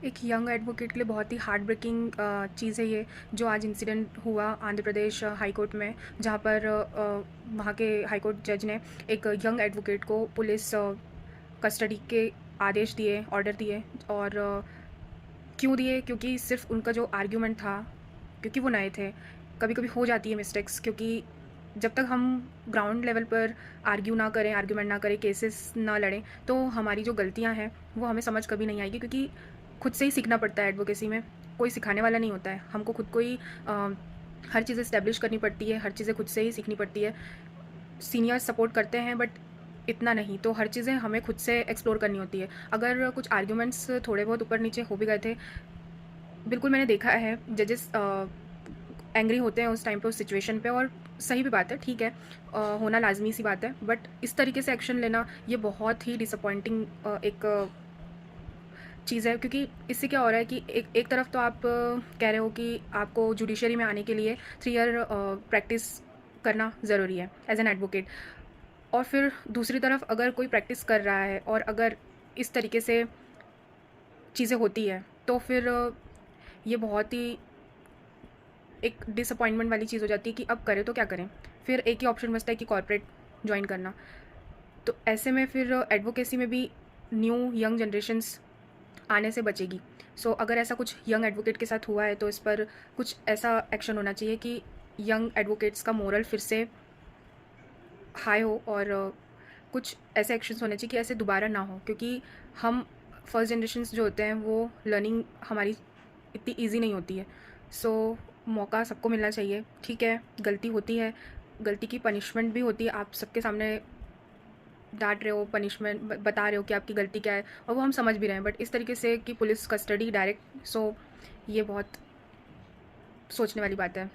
एक young advocate के लिए बहुत ही हार्ट ब्रेकिंग चीज़ है ये, जो आज इंसिडेंट हुआ आंध्र प्रदेश हाई कोर्ट में, जहाँ पर वहाँ के हाई कोर्ट जज ने एक यंग एडवोकेट को पुलिस कस्टडी के आदेश दिए, ऑर्डर दिए। और क्यों दिए? क्योंकि सिर्फ उनका जो आर्ग्यूमेंट था, क्योंकि वो नए थे। कभी कभी हो जाती है मिस्टेक्स, क्योंकि जब तक हम ग्राउंड लेवल पर आर्ग्यू ना करें, आर्ग्यूमेंट ना करें, केसेस ना लड़ें, तो हमारी जो गलतियां हैं वो हमें समझ कभी नहीं आएगी। क्योंकि खुद से ही सीखना पड़ता है एडवोकेसी में, कोई सिखाने वाला नहीं होता है। हमको खुद को ही हर चीज़ इस्टेब्लिश करनी पड़ती है, हर चीज़ें खुद से ही सीखनी पड़ती है। सीनियर्स सपोर्ट करते हैं बट इतना नहीं, तो हर चीज़ें हमें खुद से एक्सप्लोर करनी होती है। अगर कुछ आर्ग्यूमेंट्स थोड़े बहुत ऊपर नीचे हो भी गए थे, बिल्कुल मैंने देखा है जजेस एंग्री होते हैं उस टाइम पे, उस सिचुएशन पे, और सही भी बात है, ठीक है, होना लाजमी सी बात है। बट इस तरीके से एक्शन लेना ये बहुत ही डिसअपॉइंटिंग एक चीज़ है। क्योंकि इससे क्या हो रहा है कि एक तरफ तो आप कह रहे हो कि आपको जुडिशरी में आने के लिए 3 ईयर प्रैक्टिस करना ज़रूरी है एज एन एडवोकेट, और फिर दूसरी तरफ अगर कोई प्रैक्टिस कर रहा है और अगर इस तरीके से चीज़ें होती है, तो फिर ये बहुत ही एक डिसअपॉइंटमेंट वाली चीज़ हो जाती है कि अब करें तो क्या करें। फिर एक ही ऑप्शन बचता है कि कॉर्पोरेट ज्वाइन करना। तो ऐसे में फिर एडवोकेसी में भी न्यू यंग जनरेशन्स आने से बचेगी। अगर ऐसा कुछ यंग एडवोकेट के साथ हुआ है, तो इस पर कुछ ऐसा एक्शन होना चाहिए कि यंग एडवोकेट्स का मोरल फिर से हाई हो, और कुछ ऐसे एक्शंस होने चाहिए कि ऐसे दोबारा ना हो। क्योंकि हम फर्स्ट जनरेशन्स जो होते हैं, वो लर्निंग हमारी इतनी ईजी नहीं होती है। मौका सबको मिलना चाहिए। ठीक है, गलती होती है, गलती की पनिशमेंट भी होती है। आप सबके सामने डांट रहे हो, पनिशमेंट बता रहे हो कि आपकी गलती क्या है, और वो हम समझ भी रहे हैं। बट इस तरीके से कि पुलिस कस्टडी डायरेक्ट, ये बहुत सोचने वाली बात है।